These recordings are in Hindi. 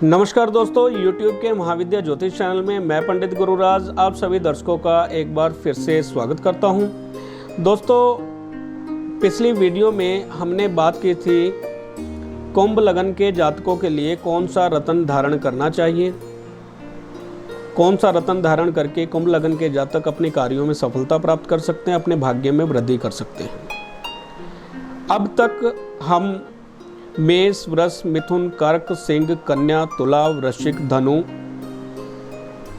नमस्कार दोस्तों, YouTube के महाविद्या ज्योतिष चैनल में मैं पंडित गुरुराज आप सभी दर्शकों का एक बार फिर से स्वागत करता हूं। दोस्तों, पिछली वीडियो में हमने बात की थी कुंभ लगन के जातकों के लिए कौन सा रत्न धारण करना चाहिए, कौन सा रत्न धारण करके कुंभ लगन के जातक अपने कार्यों में सफलता प्राप्त कर सकते हैं, अपने भाग्य में वृद्धि कर सकते हैं। अब तक हम मेष, वृष, मिथुन, कर्क, सिंह, कन्या, तुला, वृश्चिक, धनु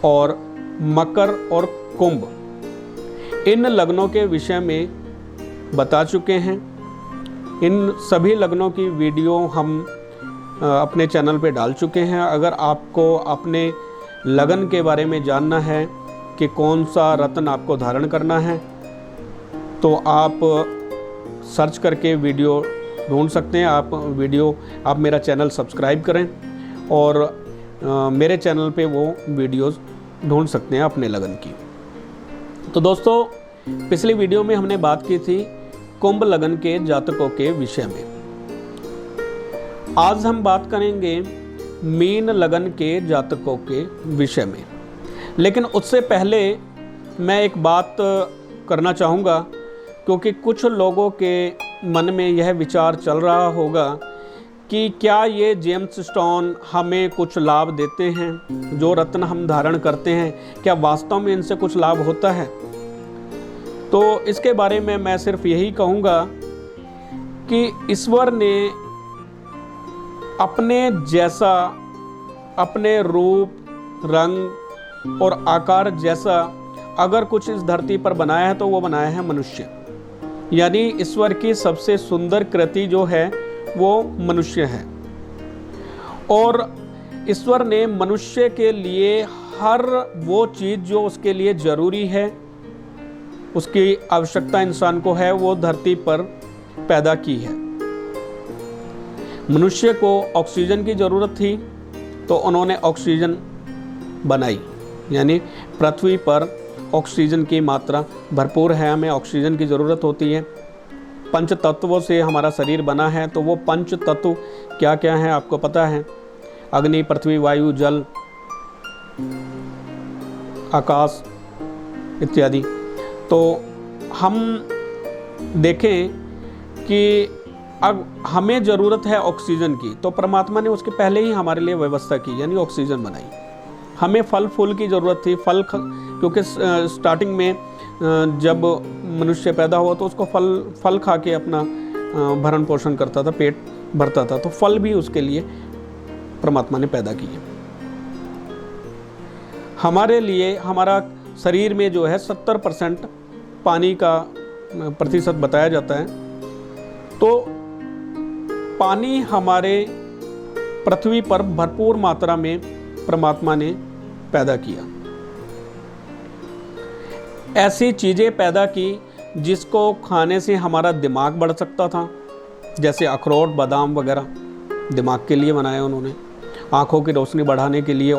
और मकर और कुंभ इन लग्नों के विषय में बता चुके हैं। इन सभी लग्नों की वीडियो हम अपने चैनल पे डाल चुके हैं। अगर आपको अपने लगन के बारे में जानना है कि कौन सा रत्न आपको धारण करना है तो आप सर्च करके वीडियो ढूंढ सकते हैं। आप मेरा चैनल सब्सक्राइब करें और मेरे चैनल पे वो वीडियोस ढूंढ सकते हैं अपने लगन की। तो दोस्तों, पिछली वीडियो में हमने बात की थी कुंभ लगन के जातकों के विषय में। आज हम बात करेंगे मीन लगन के जातकों के विषय में। लेकिन उससे पहले मैं एक बात करना चाहूँगा, क्योंकि कुछ लोगों के मन में यह विचार चल रहा होगा कि क्या ये जेम्स स्टोन हमें कुछ लाभ देते हैं, जो रत्न हम धारण करते हैं क्या वास्तव में इनसे कुछ लाभ होता है। तो इसके बारे में मैं सिर्फ यही कहूँगा कि ईश्वर ने अपने जैसा, अपने रूप, रंग और आकार जैसा अगर कुछ इस धरती पर बनाया है तो वो बनाया है मनुष्य। यानी ईश्वर की सबसे सुंदर कृति जो है वो मनुष्य है। और ईश्वर ने मनुष्य के लिए हर वो चीज़ जो उसके लिए ज़रूरी है, उसकी आवश्यकता इंसान को है, वो धरती पर पैदा की है। मनुष्य को ऑक्सीजन की ज़रूरत थी तो उन्होंने ऑक्सीजन बनाई। यानी पृथ्वी पर ऑक्सीजन की मात्रा भरपूर है, हमें ऑक्सीजन की ज़रूरत होती है। पंच तत्वों से हमारा शरीर बना है, तो वो पंच तत्व क्या क्या हैं आपको पता है? अग्नि, पृथ्वी, वायु, जल, आकाश इत्यादि। तो हम देखें कि अब हमें ज़रूरत है ऑक्सीजन की, तो परमात्मा ने उसके पहले ही हमारे लिए व्यवस्था की, यानी ऑक्सीजन बनाई। हमें फल फूल की ज़रूरत थी, क्योंकि स्टार्टिंग में जब मनुष्य पैदा हुआ तो उसको फल खा के अपना भरण पोषण करता था, पेट भरता था, तो फल भी उसके लिए परमात्मा ने पैदा किए। हमारे लिए हमारा शरीर में जो है 70% पानी का प्रतिशत बताया जाता है। तो पानी हमारे पृथ्वी पर भरपूर मात्रा में परमात्मा ने पैदा किया। ऐसी चीज़ें पैदा की जिसको खाने से हमारा दिमाग बढ़ सकता था, जैसे अखरोट, बादाम वगैरह दिमाग के लिए बनाया उन्होंने। आँखों की रोशनी बढ़ाने के लिए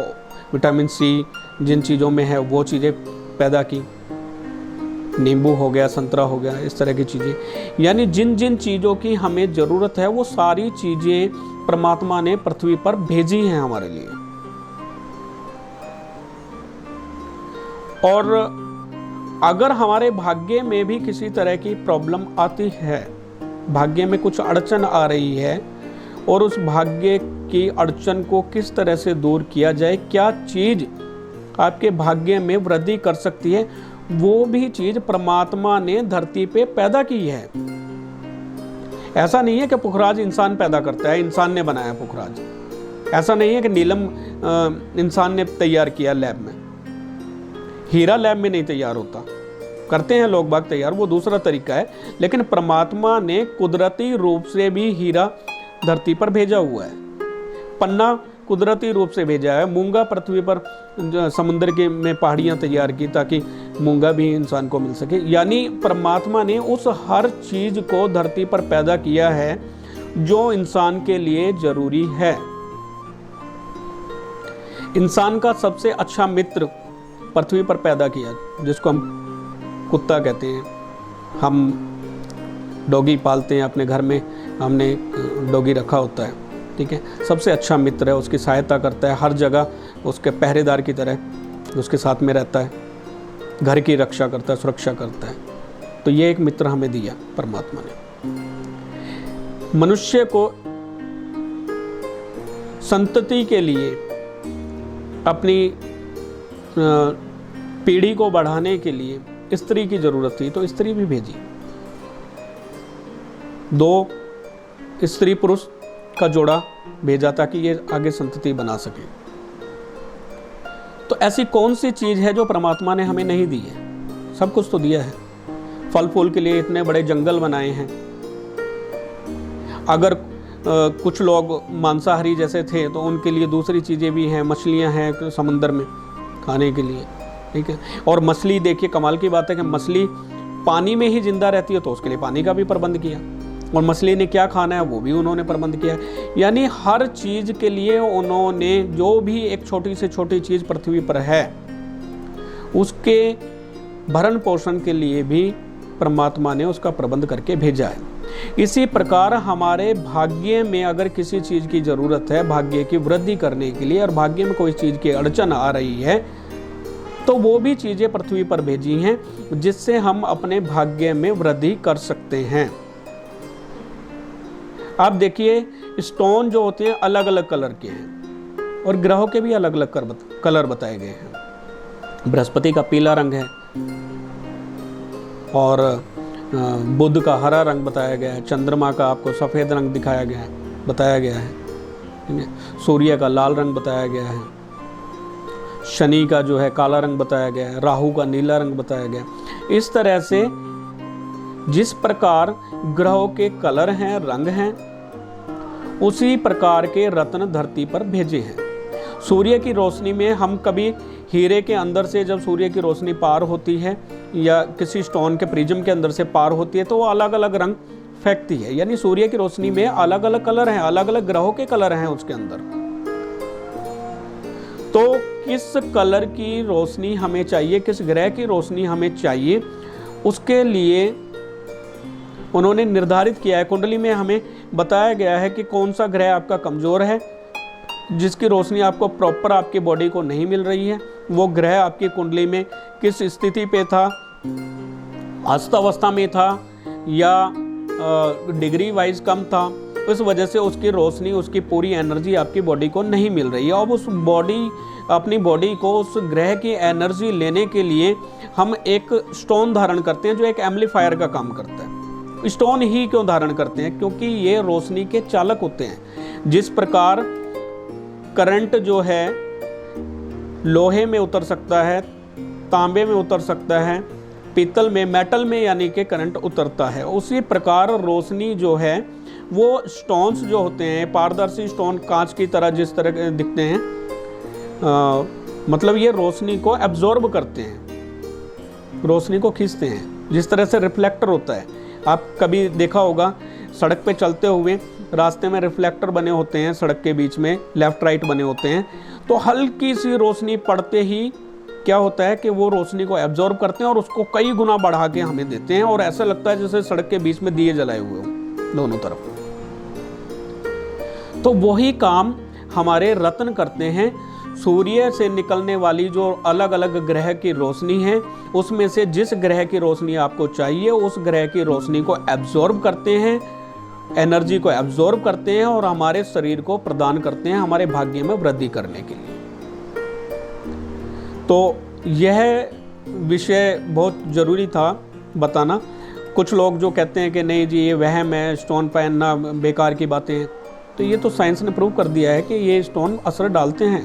विटामिन सी जिन चीज़ों में है वो चीज़ें पैदा की। नींबू हो गया, संतरा हो गया, इस तरह की चीज़ें। यानी जिन जिन चीज़ों की हमें ज़रूरत है वो सारी चीज़ें परमात्मा ने पृथ्वी पर भेजी हैं हमारे लिए। और अगर हमारे भाग्य में भी किसी तरह की प्रॉब्लम आती है, भाग्य में कुछ अड़चन आ रही है, और उस भाग्य की अड़चन को किस तरह से दूर किया जाए, क्या चीज़ आपके भाग्य में वृद्धि कर सकती है, वो भी चीज़ परमात्मा ने धरती पे पैदा की है। ऐसा नहीं है कि पुखराज इंसान पैदा करता है, इंसान ने बनाया पुखराज। ऐसा नहीं है कि नीलम इंसान ने तैयार किया लैब में। हीरा लैब में नहीं तैयार होता, करते हैं लोग बाग तैयार, वो दूसरा तरीका है। लेकिन परमात्मा ने कुदरती रूप से भी हीरा धरती पर भेजा हुआ है। पन्ना कुदरती रूप से भेजा है। मूंगा पृथ्वी पर समुद्र के में पहाड़ियाँ तैयार की ताकि मूंगा भी इंसान को मिल सके। यानी परमात्मा ने उस हर चीज़ को धरती पर पैदा किया है जो इंसान के लिए ज़रूरी है। इंसान का सबसे अच्छा मित्र पृथ्वी पर पैदा किया, जिसको हम कुत्ता कहते हैं। हम डॉगी पालते हैं अपने घर में, हमने डॉगी रखा होता है। ठीक है, सबसे अच्छा मित्र है, उसकी सहायता करता है हर जगह, उसके पहरेदार की तरह उसके साथ में रहता है, घर की रक्षा करता है, सुरक्षा करता है। तो ये एक मित्र हमें दिया परमात्मा ने। मनुष्य को संतति के लिए, अपनी पीढ़ी को बढ़ाने के लिए स्त्री की जरूरत थी, तो स्त्री भी भेजी। 2 स्त्री पुरुष का जोड़ा भेजा ताकि ये आगे संतति बना सके। तो ऐसी कौन सी चीज है जो परमात्मा ने हमें नहीं दी है? सब कुछ तो दिया है। फल फूल के लिए इतने बड़े जंगल बनाए हैं। अगर कुछ लोग मांसाहारी जैसे थे तो उनके लिए दूसरी चीज़ें भी हैं, मछलियां हैं समुद्र में खाने के लिए, ठीक है। और मछली, देखिए कमाल की बात है कि मछली पानी में ही जिंदा रहती है, तो उसके लिए पानी का भी प्रबंध किया, और मछली ने क्या खाना है वो भी उन्होंने प्रबंध किया। यानी हर चीज़ के लिए उन्होंने, जो भी एक छोटी से छोटी चीज़ पृथ्वी पर है उसके भरण पोषण के लिए भी परमात्मा ने उसका प्रबंध करके भेजा है। इसी प्रकार हमारे भाग्य में अगर किसी चीज़ की ज़रूरत है भाग्य की वृद्धि करने के लिए, और भाग्य में कोई चीज़ की अड़चन आ रही है, तो वो भी चीज़ें पृथ्वी पर भेजी हैं जिससे हम अपने भाग्य में वृद्धि कर सकते हैं। आप देखिए, स्टोन जो होते हैं अलग अलग कलर के हैं, और ग्रहों के भी अलग अलग कलर बताए गए हैं। बृहस्पति का पीला रंग है, और बुध का हरा रंग बताया गया है, चंद्रमा का आपको सफ़ेद रंग दिखाया गया है, बताया गया है, ठीक है। सूर्य का लाल रंग बताया गया है, शनि का जो है काला रंग बताया गया है, राहु का नीला रंग बताया गया है। इस तरह से जिस प्रकार ग्रहों के कलर हैं, रंग हैं, उसी प्रकार के रत्न धरती पर भेजे हैं। सूर्य की रोशनी में हम कभी हीरे के अंदर से जब सूर्य की रोशनी पार होती है या किसी स्टोन के प्रिज्म के अंदर से पार होती है तो वो अलग अलग रंग फेंकती है। यानी सूर्य की रोशनी में अलग अलग कलर हैं, अलग अलग ग्रहों के कलर हैं उसके अंदर। तो किस कलर की रोशनी हमें चाहिए, किस ग्रह की रोशनी हमें चाहिए, उसके लिए उन्होंने निर्धारित किया है। कुंडली में हमें बताया गया है कि कौन सा ग्रह आपका कमजोर है, जिसकी रोशनी आपको प्रॉपर आपकी बॉडी को नहीं मिल रही है। वो ग्रह आपकी कुंडली में किस स्थिति पे था, अवस्था में था या डिग्री वाइज कम था, उस वजह से उसकी रोशनी, उसकी पूरी एनर्जी आपकी बॉडी को नहीं मिल रही है। अब उस अपनी बॉडी को उस ग्रह की एनर्जी लेने के लिए हम एक स्टोन धारण करते हैं जो एक एम्पलीफायर का काम करता है। स्टोन ही क्यों धारण करते हैं? क्योंकि ये रोशनी के चालक होते हैं। जिस प्रकार करंट जो है लोहे में उतर सकता है, तांबे में उतर सकता है, पीतल में, मेटल में यानी कि करंट उतरता है, उसी प्रकार रोशनी जो है वो स्टोन्स जो होते हैं, पारदर्शी स्टोन कांच की तरह जिस तरह दिखते हैं, मतलब ये रोशनी को एब्जॉर्ब करते हैं, रोशनी को खींचते हैं। जिस तरह से रिफ्लेक्टर होता है, आप कभी देखा होगा सड़क पे चलते हुए रास्ते में रिफ्लेक्टर बने होते हैं, सड़क के बीच में लेफ्ट राइट बने होते हैं, तो हल्की सी रोशनी पड़ते ही क्या होता है कि वो रोशनी को एब्जॉर्ब करते हैं और उसको कई गुना बढ़ा के हमें देते हैं, और ऐसा लगता है जैसे सड़क के बीच में दिए जलाए हुए हों दोनों तरफ। तो वही काम हमारे रत्न करते हैं। सूर्य से निकलने वाली जो अलग अलग ग्रह की रोशनी है, उसमें से जिस ग्रह की रोशनी आपको चाहिए उस ग्रह की रोशनी को एब्जॉर्ब करते हैं, एनर्जी को एब्जॉर्ब करते हैं और हमारे शरीर को प्रदान करते हैं हमारे भाग्य में वृद्धि करने के लिए। तो यह विषय बहुत ज़रूरी था बताना। कुछ लोग जो कहते हैं कि नहीं जी ये वहम है, स्टोन पहनना बेकार की बातें हैं, तो ये तो साइंस ने प्रूव कर दिया है कि ये स्टोन असर डालते हैं।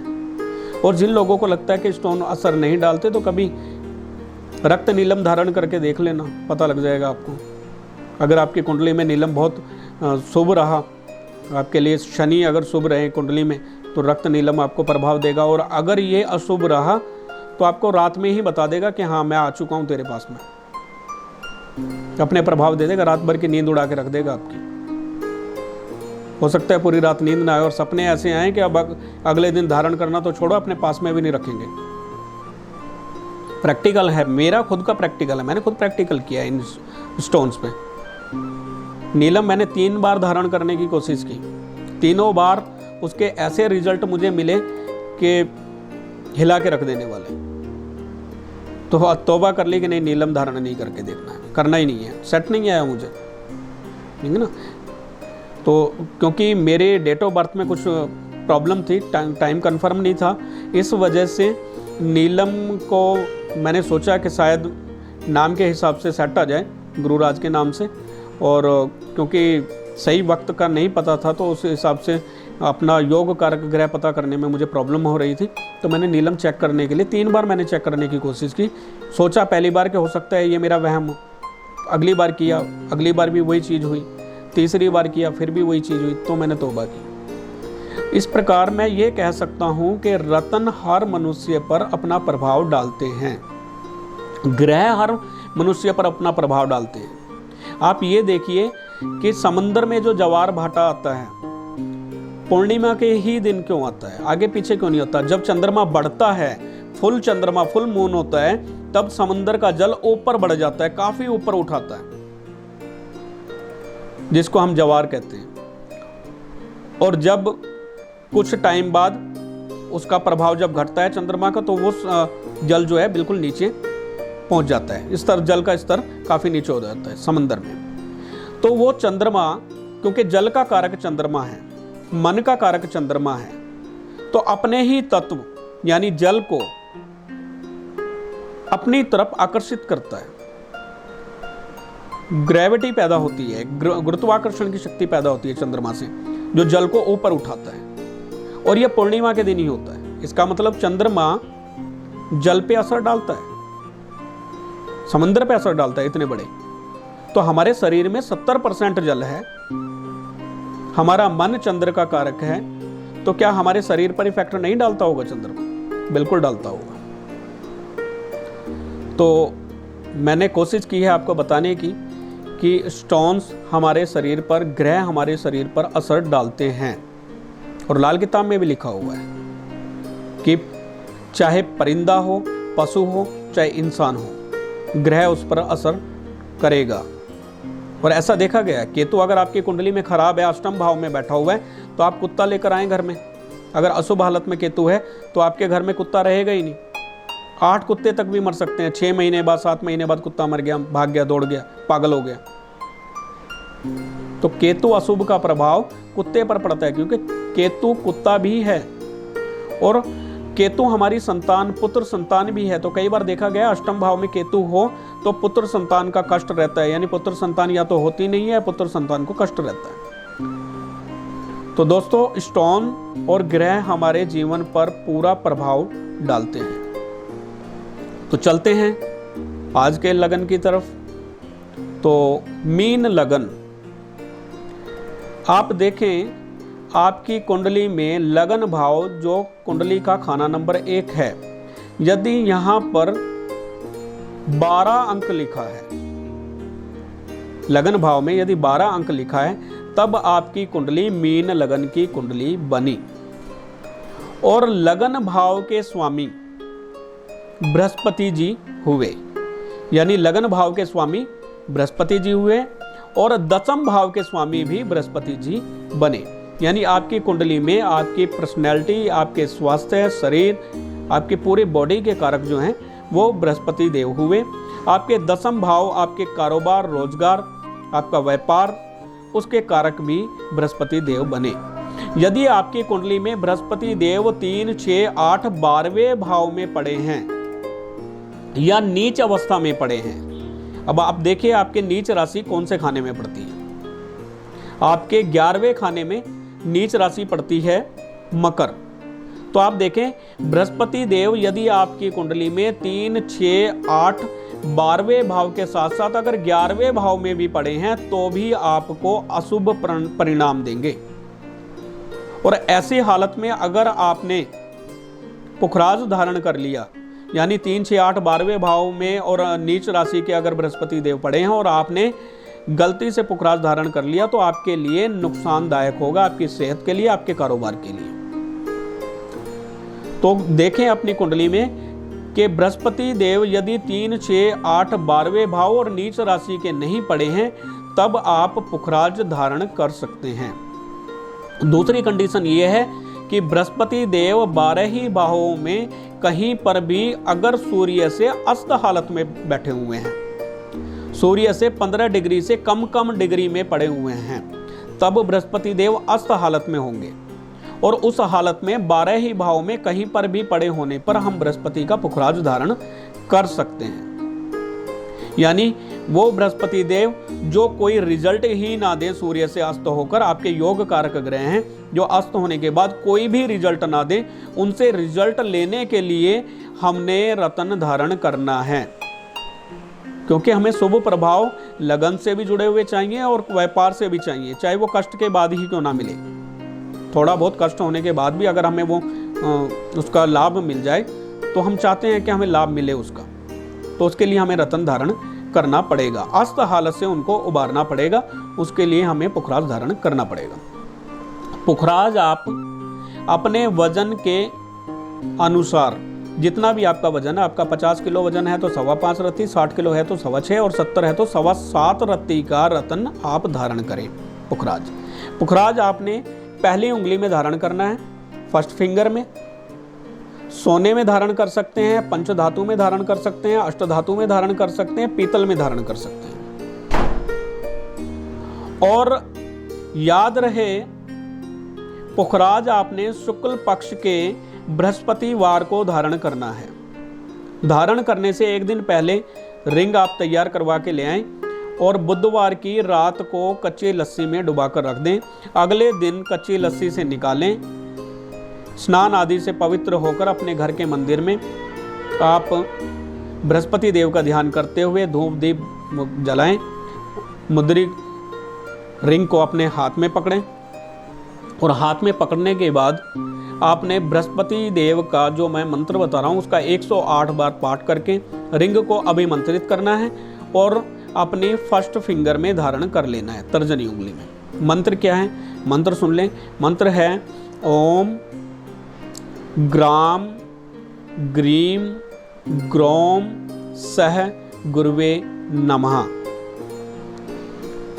और जिन लोगों को लगता है कि स्टोन असर नहीं डालते तो कभी रक्त नीलम धारण करके देख लेना, पता लग जाएगा आपको। अगर आपकी कुंडली में नीलम बहुत शुभ रहा, आपके लिए शनि अगर शुभ रहे कुंडली में, तो रक्त नीलम आपको प्रभाव देगा। और अगर ये अशुभ रहा तो आपको रात में ही बता देगा कि हाँ मैं आ चुका हूँ तेरे पास में, अपने प्रभाव दे देगा, रात भर की नींद उड़ा के रख देगा आपकी। हो सकता है पूरी रात नींद ना आए और सपने ऐसे आए कि अब अगले दिन धारण करना तो छोड़ो, अपने पास में भी नहीं रखेंगे। प्रैक्टिकल है, मेरा खुद का प्रैक्टिकल है, मैंने खुद प्रैक्टिकल किया इन स्टोन्स पे। नीलम मैंने 3 बार धारण करने की कोशिश की, तीनों बार उसके ऐसे रिजल्ट मुझे मिले कि हिला के रख देने वाले। तो तौबा कर ली कि नहीं, नीलम धारण नहीं करके देखना है, करना ही नहीं है, सेट नहीं आया मुझे, ठीक है ना। तो क्योंकि मेरे डेट ऑफ बर्थ में कुछ प्रॉब्लम थी, टाइम कंफर्म नहीं था, इस वजह से नीलम को मैंने सोचा कि शायद नाम के हिसाब से सेट आ जाए, गुरुराज के नाम से। और क्योंकि सही वक्त का नहीं पता था तो उस हिसाब से अपना योग कारक ग्रह पता करने में मुझे प्रॉब्लम हो रही थी। तो मैंने नीलम चेक करने के लिए 3 बार मैंने चेक करने की कोशिश की। सोचा पहली बार कि हो सकता है ये मेरा वहम हो, अगली बार किया, अगली बार भी वही चीज़ हुई, तीसरी बार किया फिर भी वही चीज़ हुई, तो मैंने तौबा की। इस प्रकार मैं ये कह सकता हूँ कि रत्न हर मनुष्य पर अपना प्रभाव डालते हैं, ग्रह हर मनुष्य पर अपना प्रभाव डालते हैं। आप ये देखिए कि समंदर में जो ज्वार भाटा आता है पूर्णिमा के ही दिन क्यों आता है, आगे पीछे क्यों नहीं होता? जब चंद्रमा बढ़ता है, फुल चंद्रमा, फुल मून होता है, तब समंदर का जल ऊपर बढ़ जाता है, काफी ऊपर उठाता है, जिसको हम ज्वार कहते हैं। और जब कुछ टाइम बाद उसका प्रभाव जब घटता है चंद्रमा का, तो वो जल जो है बिल्कुल नीचे पहुंच जाता है, स्तर, जल का स्तर काफी नीचे हो जाता है समंदर में। तो वो चंद्रमा, क्योंकि जल का कारक चंद्रमा है, मन का कारक चंद्रमा है, तो अपने ही तत्व यानी जल को अपनी तरफ आकर्षित करता है, ग्रेविटी पैदा होती है, गुरुत्वाकर्षण की शक्ति पैदा होती है चंद्रमा से, जो जल को ऊपर उठाता है। और यह पूर्णिमा के दिन ही होता है। इसका मतलब चंद्रमा जल पे असर डालता है, समंदर पे असर डालता है इतने बड़े। तो हमारे शरीर में 70% जल है, हमारा मन चंद्र का कारक है, तो क्या हमारे शरीर पर इफेक्ट नहीं डालता होगा चंद्रमा? बिल्कुल डालता होगा। तो मैंने कोशिश की है आपको बताने की कि स्टोन्स हमारे शरीर पर, ग्रह हमारे शरीर पर असर डालते हैं। और लाल किताब में भी लिखा हुआ है कि चाहे परिंदा हो, पशु हो, चाहे इंसान हो, ग्रह उस पर असर करेगा। और ऐसा देखा गया, केतु अगर आपकी कुंडली में खराब है, अष्टम भाव में बैठा हुआ है, तो आप कुत्ता लेकर आए घर में। अगर अशुभ हालत में केतु है तो आपके घर में कुत्ता रहेगा ही नहीं। 8 कुत्ते तक भी मर सकते हैं, 6 महीने बाद, 7 महीने बाद कुत्ता मर गया, भाग गया, दौड़ गया, पागल हो गया। तो केतु अशुभ का प्रभाव कुत्ते पर पड़ता है, क्योंकि केतु कुत्ता भी है और केतु हमारी संतान, पुत्र संतान भी है। तो कई बार देखा गया अष्टम भाव में केतु हो तो पुत्र संतान का कष्ट रहता है, यानी पुत्र संतान या तो होती नहीं है, पुत्र संतान को कष्ट रहता है। तो दोस्तों, स्टोन और ग्रह हमारे जीवन पर पूरा प्रभाव डालते हैं। तो चलते हैं आज के लगन की तरफ। तो मीन लगन, आप देखें आपकी कुंडली में लगन भाव जो कुंडली का खाना नंबर 1 है, यदि यहां पर 12 अंक लिखा है, लगन भाव में यदि 12 अंक लिखा है, तब आपकी कुंडली मीन लगन की कुंडली बनी। और लगन भाव के स्वामी बृहस्पति जी हुए, यानी लगन भाव के स्वामी बृहस्पति जी हुए और दशम भाव के स्वामी भी बृहस्पति जी बने। यानी आपकी कुंडली में आपकी पर्सनैलिटी, आपके स्वास्थ्य, शरीर, आपकी पूरी बॉडी के कारक जो हैं वो बृहस्पति देव हुए। आपके दशम भाव, आपके कारोबार, रोजगार, आपका व्यापार, उसके कारक भी बृहस्पति देव बने। यदि आपकी कुंडली में बृहस्पति देव 3, 6, 8, 12वें भाव में पड़े हैं या नीच अवस्था में पड़े हैं, अब आप देखिए आपके नीच राशि कौन से खाने में पड़ती है। आपके 11वें खाने में नीच राशि पड़ती है मकर। तो आप देखें बृहस्पति देव यदि आपकी कुंडली में 3, 6, 8, 12वें भाव के साथ साथ अगर 11वें भाव में भी पड़े हैं तो भी आपको अशुभ परिणाम देंगे। और ऐसी हालत में अगर आपने पुखराज धारण कर लिया, यानी 3, 6, 8, 12वें भाव में और नीच राशि के अगर बृहस्पति देव पड़े हैं और आपने गलती से पुखराज धारण कर लिया, तो आपके लिए नुकसानदायक होगा, आपकी सेहत के लिए, आपके कारोबार के लिए। तो देखें अपनी कुंडली में कि बृहस्पति देव यदि 3, 6, 8, 12वें भाव और नीच राशि के नहीं पड़े हैं, तब आप पुखराज धारण कर सकते हैं। दूसरी कंडीशन ये है कि बृहस्पति देव 12 ही भावों में कहीं पर भी अगर सूर्य से अस्त हालत में बैठे हुए हैं, सूर्य से 15 डिग्री से कम डिग्री में पड़े हुए हैं, तब बृहस्पति देव अस्त हालत में होंगे। और उस हालत में 12 ही भाव में कहीं पर भी पड़े होने पर हम बृहस्पति का पुखराज धारण कर सकते हैं। यानी वो बृहस्पति देव जो कोई रिजल्ट ही ना दे, सूर्य से अस्त होकर, आपके योग कारक ग्रह हैं जो अस्त होने के बाद कोई भी रिजल्ट ना दे, उनसे रिजल्ट लेने के लिए हमने रत्न धारण करना है। क्योंकि हमें शुभ प्रभाव लगन से भी जुड़े हुए चाहिए और व्यापार से भी चाहिए, चाहे वो कष्ट के बाद ही क्यों ना मिले। थोड़ा बहुत कष्ट होने के बाद भी अगर हमें वो उसका लाभ मिल जाए तो हम चाहते हैं कि हमें लाभ मिले उसका, तो उसके लिए हमें रत्न धारण करना पड़ेगा, अस्त हालत से उनको उबारना पड़ेगा, उसके लिए हमें पुखराज धारण करना पड़ेगा। पुखराज आप अपने वजन के अनुसार, जितना भी आपका वजन है, आपका 50 किलो वजन है तो 5.25 रत्ती, 60 किलो है तो 6.25 और 70 है तो 7.25 रत्ती का रत्न आप धारण करें। पुखराज आपने पहली उंगली में धारण करना है, फर्स्ट फिंगर में। सोने में धारण कर सकते हैं, पंचधातु में धारण कर सकते हैं, अष्टधातु में धारण कर सकते हैं, पीतल में धारण कर सकते हैं। और याद रहे, पुखराज आपने शुक्ल पक्ष के बृहस्पतिवार को धारण करना है। धारण करने से एक दिन पहले रिंग आप तैयार करवा के ले आएं और बुधवार की रात को कच्ची लस्सी में डुबाकर रख दें। अगले दिन कच्ची लस्सी से निकालें, स्नान आदि से पवित्र होकर अपने घर के मंदिर में आप बृहस्पति देव का ध्यान करते हुए धूप दीप जलाएं। मुद्रिक रिंग को अपने हाथ में पकड़ें और हाथ में पकड़ने के बाद आपने बृहस्पति देव का जो मैं मंत्र बता रहा हूँ उसका 108 बार पाठ करके रिंग को अभिमंत्रित करना है और अपनी फर्स्ट फिंगर में धारण कर लेना है, तर्जनी उंगली में। मंत्र क्या है? मंत्र सुन लें। मंत्र है ओम ग्राम ग्रीम ग्रोम सह गुरुवे नमः।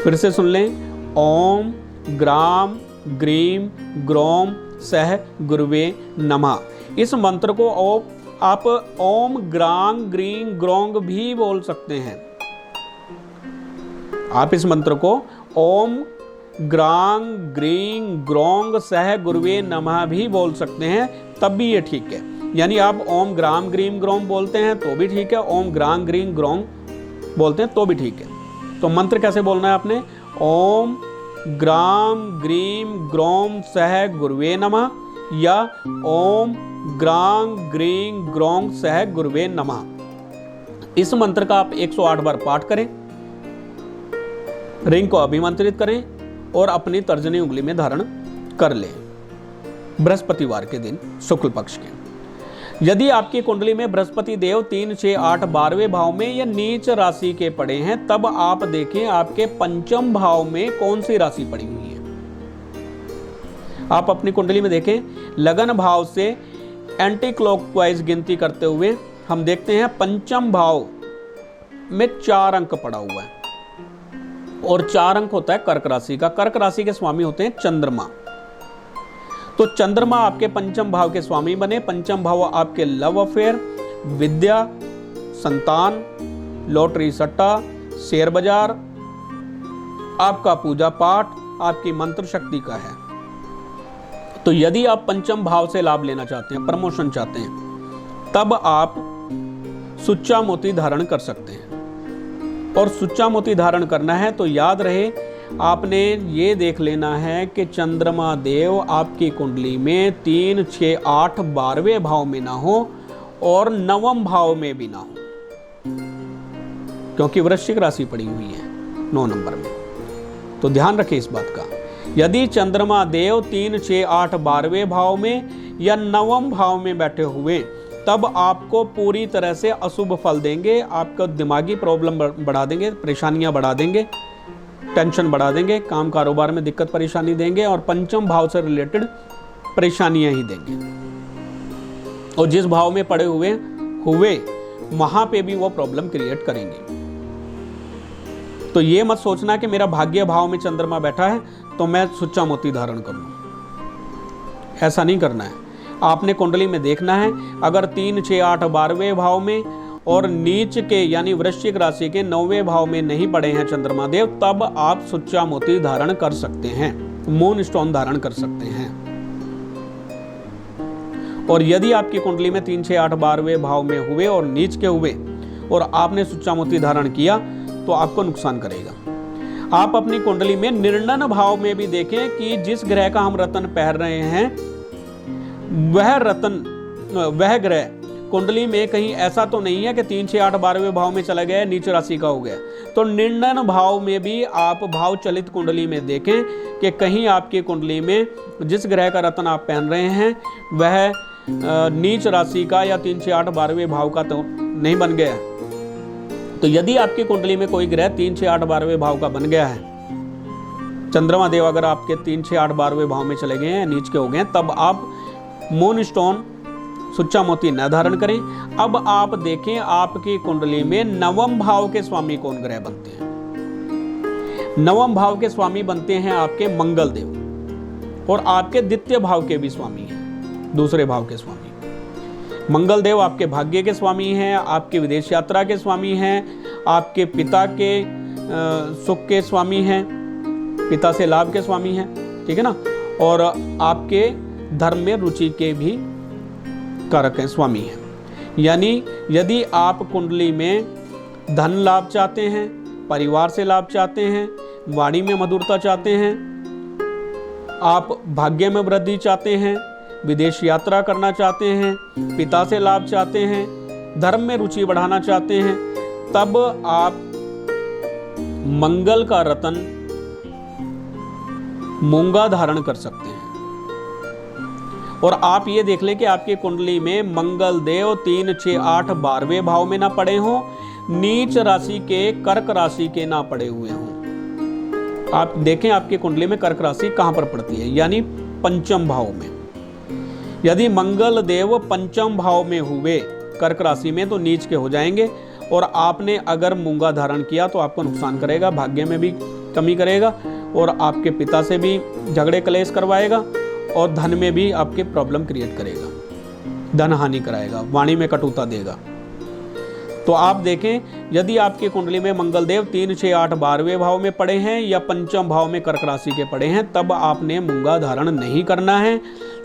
फिर से सुन लें, ओम ग्राम ग्रीम ग्रोम सह गुरुवे नमः। इस मंत्र को आप ओम ग्रांग ग्रीं ग्रोंग भी बोल सकते हैं। आप इस मंत्र को ओम ग्रांग ग्रीं ग्रोंग सह गुरुवे नमः भी बोल सकते हैं, तब भी ये ठीक है। यानी आप ओम ग्राम ग्रीम ग्रोम बोलते हैं तो भी ठीक है, ओम ग्रांग ग्रीं ग्रोंग बोलते हैं तो भी ठीक है। तो मंत्र कैसे बोलना है आपने? ओम ग्राम ग्रीम ग्रोम सह गुरुवे नमः या ओम ग्रांग ग्रीं ग्रोंग सह गुरुवे नमः। इस मंत्र का आप 108 बार पाठ करें, रिंग को अभिमंत्रित करें और अपनी तर्जनी उंगली में धारण कर लें बृहस्पतिवार के दिन शुक्ल पक्ष के। यदि आपकी कुंडली में बृहस्पति देव 3, 6, 8, 12वें भाव में या नीच राशि के पड़े हैं, तब आप देखें आपके पंचम भाव में कौन सी राशि पड़ी हुई है। आप अपनी कुंडली में देखें, लगन भाव से एंटी क्लॉकवाइज गिनती करते हुए हम देखते हैं पंचम भाव में 4 अंक पड़ा हुआ है और 4 अंक होता है कर्क राशि का। कर्क राशि के स्वामी होते हैं चंद्रमा। तो चंद्रमा आपके पंचम भाव के स्वामी बने। पंचम भाव आपके लव अफेयर, विद्या, संतान, लॉटरी सट्टा, शेयर बाजार, आपका पूजा पाठ, आपकी मंत्र शक्ति का है। तो यदि आप पंचम भाव से लाभ लेना चाहते हैं, प्रमोशन चाहते हैं, तब आप सुच्चा मोती धारण कर सकते हैं। और सुच्चा मोती धारण करना है तो याद रहे, आपने ये देख लेना है कि चंद्रमा देव आपकी कुंडली में 3, 6, 8, 12वें भाव में ना हो और 9वें भाव में भी ना हो, क्योंकि वृश्चिक राशि पड़ी हुई है 9 नंबर में। तो ध्यान रखें इस बात का। यदि चंद्रमा देव 3, 6, 8, 12वें भाव में या 9वें भाव में बैठे हुए, तब आपको पूरी तरह से अशुभ फल देंगे। आपका दिमागी प्रॉब्लम बढ़ा देंगे, परेशानियां बढ़ा देंगे, टेंशन बढ़ा देंगे, काम कारोबार में दिक्कत परेशानी देंगे और पंचम भाव से रिलेटेड परेशानियां ही देंगे। और जिस भाव में पड़े हुए वहां पे भी वो प्रॉब्लम क्रिएट करेंगे। तो ये मत सोचना कि मेरा भाग्य भाव में चंद्रमा बैठा है तो मैं सुच्चा मोती धारण करूं। ऐसा नहीं करना है। आपने कुंडली में देखना है, अगर 3, 6, 8, 12वें भाव में और नीच के यानी वृश्चिक राशि के 9वें भाव में नहीं पड़े हैं चंद्रमा देव, तब आप सुच्चा मोती धारण कर सकते हैं, मून स्टोन धारण कर सकते हैं। और यदि आपकी कुंडली में 3, 6, 8, 12वें भाव में हुए और नीच के हुए और आपने सुच्चा मोती धारण किया तो आपको नुकसान करेगा। आप अपनी कुंडली में निर्णन भाव में भी देखें कि जिस ग्रह का हम रत्न पहन रहे हैं वह ग्रह कुंडली में कहीं ऐसा तो नहीं है कि 3, 6, 8, 12वें भाव में चला गया, नीच राशि का हो गया। तो निर्णन भाव में भी आप भाव चलित कुंडली में देखें कि कहीं आपकी कुंडली में जिस ग्रह का रत्न आप पहन रहे हैं वह नीच राशि का या 3, 6, 8, 12वें भाव का तो नहीं बन गया। तो यदि आपकी कुंडली में कोई ग्रह 3, 6, 8, 12वें भाव का बन गया है, चंद्रमा देव अगर आपके 3, 6, 8, 12वें भाव में चले गए हैं, नीच के हो गए हैं, तब आप मून स्टोन सुच्चा मोती न धारण करें। अब आप देखें आपकी कुंडली में नवम भाव के स्वामी कौन ग्रह बनते हैं। नवम भाव के स्वामी बनते हैं आपके मंगल देव, और आपके द्वितीय भाव के भी स्वामी हैं, दूसरे भाव के स्वामी। मंगल देव आपके भाग्य के स्वामी हैं, आपके विदेश यात्रा के स्वामी हैं, आपके पिता के सुख के स्वामी हैं, पिता से लाभ के स्वामी हैं, ठीक है ना, और आपके धर्म में रुचि के भी कारक हैं, स्वामी हैं। यानी यदि आप कुंडली में धन लाभ चाहते हैं, परिवार से लाभ चाहते हैं, वाणी में मधुरता चाहते हैं, आप भाग्य में वृद्धि चाहते हैं, विदेश यात्रा करना चाहते हैं, पिता से लाभ चाहते हैं, धर्म में रुचि बढ़ाना चाहते हैं, तब आप मंगल का रत्न मूंगा धारण कर सकते हैं। और आप ये देख लें कि आपकी कुंडली में मंगल देव 3, 6, 8, 12वें भाव में ना पड़े हों, नीच राशि के कर्क राशि के ना पड़े हुए हों। आप देखें आपकी कुंडली में कर्क राशि कहां पर पड़ती है, यानी पंचम भाव में। यदि मंगल देव पंचम भाव में हुए कर्क राशि में तो नीच के हो जाएंगे, और आपने अगर मूंगा धारण किया तो आपको नुकसान करेगा, भाग्य में भी कमी करेगा, और आपके पिता से भी झगड़े कलेश करवाएगा, और धन में भी आपके प्रॉब्लम क्रिएट करेगा, धन हानि कराएगा, वाणी में कटुता देगा। तो आप देखें यदि आपकी कुंडली में मंगल देव 3, 6, 8, 12वें भाव में पड़े हैं या पंचम भाव में कर्क राशि के पड़े हैं, तब आपने मूंगा धारण नहीं करना है।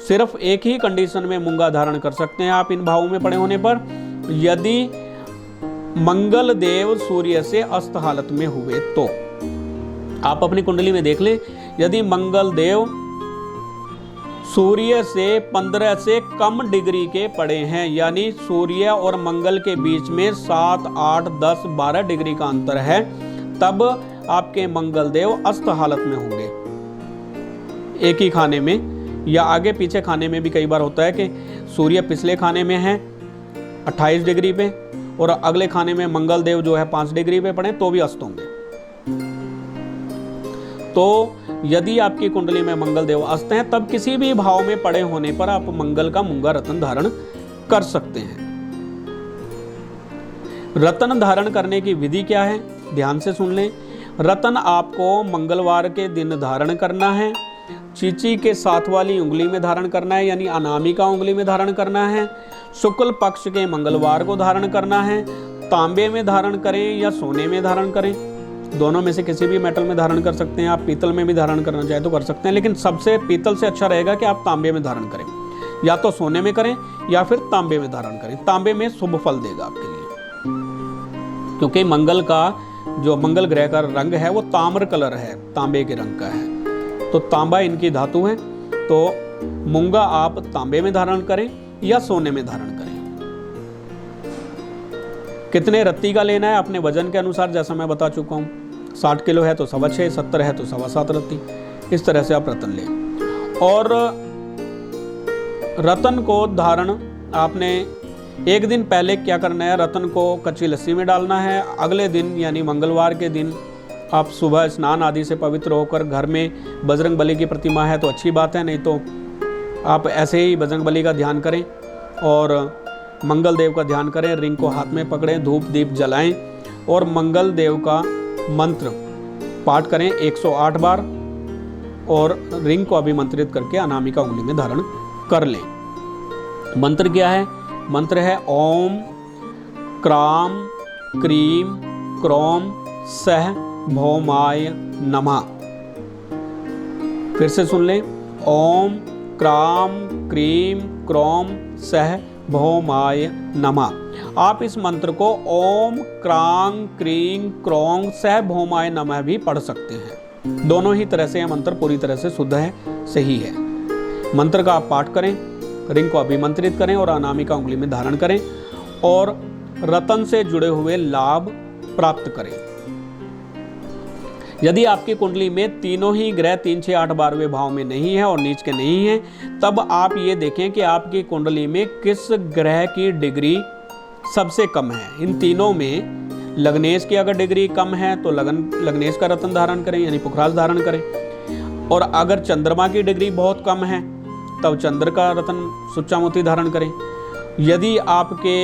सिर्फ एक ही कंडीशन में मूंगा धारण कर सकते हैं आप इन भावों में पड़े होने पर, यदि मंगल देव सूर्य से अस्त हालत में हुए तो। आप अपनी कुंडली में देख लें, यदि मंगल देव सूर्य से 15 से कम डिग्री के पड़े हैं, यानी सूर्य और मंगल के बीच में 7, 8, 10, 12 डिग्री का अंतर है, तब आपके मंगल देव अस्त हालत में होंगे। एक ही खाने में या आगे पीछे खाने में भी कई बार होता है कि सूर्य पिछले खाने में है 28 डिग्री पे और अगले खाने में मंगल देव जो है 5 डिग्री पे पड़े तो भी अस्त होंगे। तो यदि आपकी कुंडली में मंगल देव अस्त हैं, तब किसी भी भाव में पड़े होने पर आप मंगल का मूंगा रत्न धारण कर सकते हैं। रत्न धारण करने की विधि क्या है, ध्यान से सुन लें। रत्न आपको मंगलवार के दिन धारण करना है, चीची के साथ वाली उंगली में धारण करना है, यानी अनामिका उंगली में धारण करना है, शुक्ल पक्ष के मंगलवार को धारण करना है, तांबे में धारण करें या सोने में धारण करें, दोनों में से किसी भी मेटल में धारण कर सकते हैं। आप पीतल में भी धारण करना चाहे तो कर सकते हैं, लेकिन सबसे पीतल से अच्छा रहेगा कि आप तांबे में धारण करें, या तो सोने में करें या फिर तांबे में धारण करें। तांबे में शुभ फल देगा आपके लिए, क्योंकि मंगल का जो मंगल ग्रह का रंग है वो ताम्र कलर है, तांबे के रंग का है, तो तांबा इनकी धातु है। तो मूंगा आप तांबे में धारण करें या सोने में धारण करें। कितने रत्ती का लेना है अपने वजन के अनुसार, जैसा मैं बता चुका हूँ, 60 किलो है तो 6.25, 70 है तो 7.25 रत्ती, इस तरह से आप रत्न लें। और रत्न को धारण आपने एक दिन पहले क्या करना है, रत्न को कच्ची लस्सी में डालना है। अगले दिन यानी मंगलवार के दिन आप सुबह स्नान आदि से पवित्र होकर घर में बजरंग बली की प्रतिमा है तो अच्छी बात है, नहीं तो आप ऐसे ही बजरंग बली का ध्यान करें और मंगल देव का ध्यान करें। रिंग को हाथ में पकड़ें, धूप दीप जलाएं और मंगल देव का मंत्र पाठ करें 108 बार, और रिंग को अभिमंत्रित करके अनामिका उंगली में धारण कर लें। मंत्र क्या है? मंत्र है ओम क्राम क्रीम क्रोम सह भौमाय नमः। फिर से सुन लें, ओम क्राम क्रीम क्रोम सह भौमाय नमः। आप इस मंत्र को ओम क्रांग क्रीं क्रोंग सह भौमाय नमः भी पढ़ सकते हैं। दोनों ही तरह से यह मंत्र पूरी तरह से शुद्ध है, सही है। मंत्र का आप पाठ करें, रिंग को अभिमंत्रित करें और अनामिका उंगली में धारण करें और रतन से जुड़े हुए लाभ प्राप्त करें। यदि आपकी कुंडली में तीनों ही ग्रह 3, 6, 8, 12वें भाव में नहीं है और नीच के नहीं है, तब आप ये देखें कि आपकी कुंडली में किस ग्रह की डिग्री सबसे कम है। इन तीनों में लग्नेश की अगर डिग्री कम है तो लग्नेश का रत्न धारण करें, यानी पुखराज धारण करें। और अगर चंद्रमा की डिग्री बहुत कम है तब चंद्र का रत्न सुच्चा मोती धारण करें। यदि आपके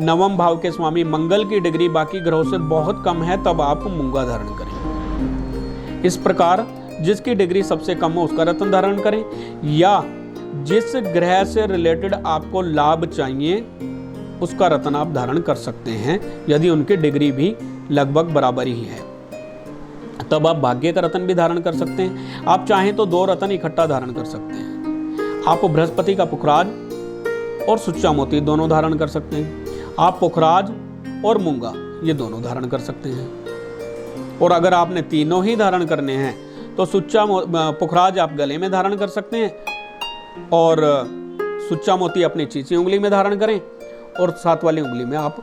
9वें भाव के स्वामी मंगल की डिग्री बाकी ग्रहों से बहुत कम है तब आप मूंगा धारण करें। इस प्रकार जिसकी डिग्री सबसे कम हो उसका रत्न धारण करें, या जिस ग्रह से रिलेटेड आपको लाभ चाहिए उसका रत्न आप धारण कर सकते हैं, यदि उनकी डिग्री भी लगभग बराबर ही है। तब आप भाग्य का रत्न भी धारण कर सकते हैं। आप चाहें तो 2 रत्न इकट्ठा धारण कर सकते हैं। आप बृहस्पति का पुखराज और सुच्चा मोती दोनों धारण कर सकते हैं। आप पुखराज और मूंगा ये दोनों धारण कर सकते हैं। और अगर आपने तीनों ही धारण करने हैं तो सुच्चा पुखराज आप गले में धारण कर सकते हैं और सुच्चा मोती अपनी चीची उंगली में धारण करें और 7 वाली उंगली में आप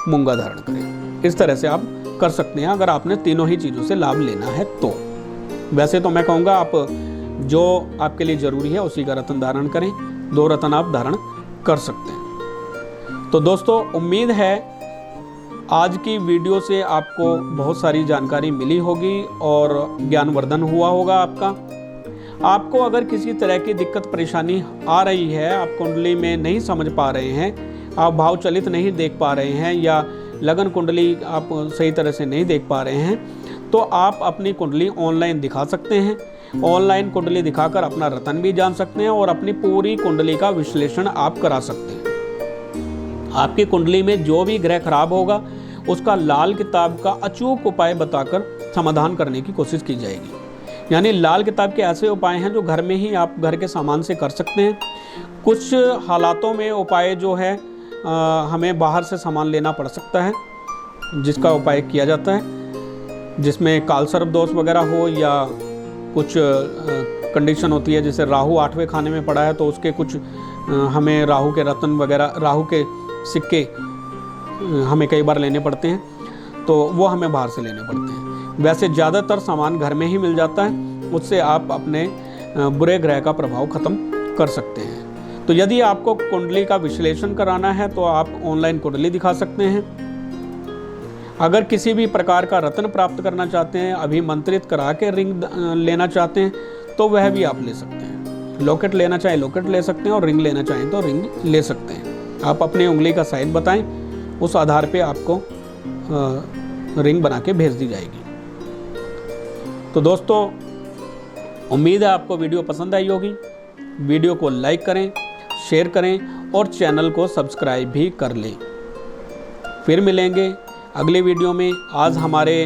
मूंगा धारण करें। इस तरह से आप कर सकते हैं अगर आपने तीनों ही चीज़ों से लाभ लेना है तो। वैसे तो मैं कहूँगा आप जो आपके लिए ज़रूरी है उसी का रत्न धारण करें, 2 रत्न आप धारण कर सकते हैं। तो दोस्तों, उम्मीद है आज की वीडियो से आपको बहुत सारी जानकारी मिली होगी और ज्ञानवर्धन हुआ होगा आपका। आपको अगर किसी तरह की दिक्कत परेशानी आ रही है, आप कुंडली में नहीं समझ पा रहे हैं, आप भाव चलित नहीं देख पा रहे हैं या लगन कुंडली आप सही तरह से नहीं देख पा रहे हैं, तो आप अपनी कुंडली ऑनलाइन दिखा सकते हैं। ऑनलाइन कुंडली दिखाकर अपना रत्न भी जान सकते हैं और अपनी पूरी कुंडली का विश्लेषण आप करा सकते हैं। आपकी कुंडली में जो भी ग्रह खराब होगा उसका लाल किताब का अचूक उपाय बताकर समाधान करने की कोशिश की जाएगी। यानी लाल किताब के ऐसे उपाय हैं जो घर में ही आप घर के सामान से कर सकते हैं। कुछ हालातों में उपाय जो है हमें बाहर से सामान लेना पड़ सकता है, जिसका उपाय किया जाता है, जिसमें कालसर्प दोष वगैरह हो या कुछ कंडीशन होती है, जैसे राहु 8वें खाने में पड़ा है तो उसके कुछ हमें राहु के रत्न वगैरह, राहु के सिक्के हमें कई बार लेने पड़ते हैं, तो वो हमें बाहर से लेने पड़ते हैं। वैसे ज़्यादातर सामान घर में ही मिल जाता है, उससे आप अपने बुरे ग्रह का प्रभाव ख़त्म कर सकते हैं। तो यदि आपको कुंडली का विश्लेषण कराना है तो आप ऑनलाइन कुंडली दिखा सकते हैं। अगर किसी भी प्रकार का रत्न प्राप्त करना चाहते हैं, अभिमंत्रित करा के रिंग लेना चाहते हैं तो वह भी आप ले सकते हैं। लॉकेट लेना चाहें लॉकेट ले सकते हैं और रिंग लेना चाहें तो रिंग ले सकते हैं। आप अपनी उंगली का साइज बताएं, उस आधार पे आपको रिंग बना के भेज दी जाएगी। तो दोस्तों, उम्मीद है आपको वीडियो पसंद आई होगी। वीडियो को लाइक करें, शेयर करें और चैनल को सब्सक्राइब भी कर लें। फिर मिलेंगे अगले वीडियो में। आज हमारे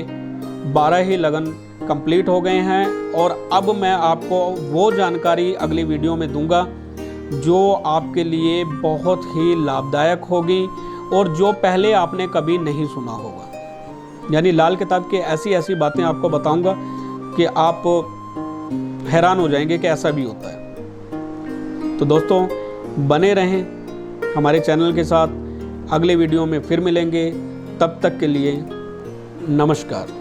12 ही लगन कंप्लीट हो गए हैं और अब मैं आपको वो जानकारी अगली वीडियो में दूंगा जो आपके लिए बहुत ही लाभदायक होगी और जो पहले आपने कभी नहीं सुना होगा। यानी लाल किताब की ऐसी ऐसी बातें आपको बताऊंगा कि आप हैरान हो जाएंगे कि ऐसा भी होता है। तो दोस्तों, बने रहें हमारे चैनल के साथ। अगले वीडियो में फिर मिलेंगे, तब तक के लिए नमस्कार।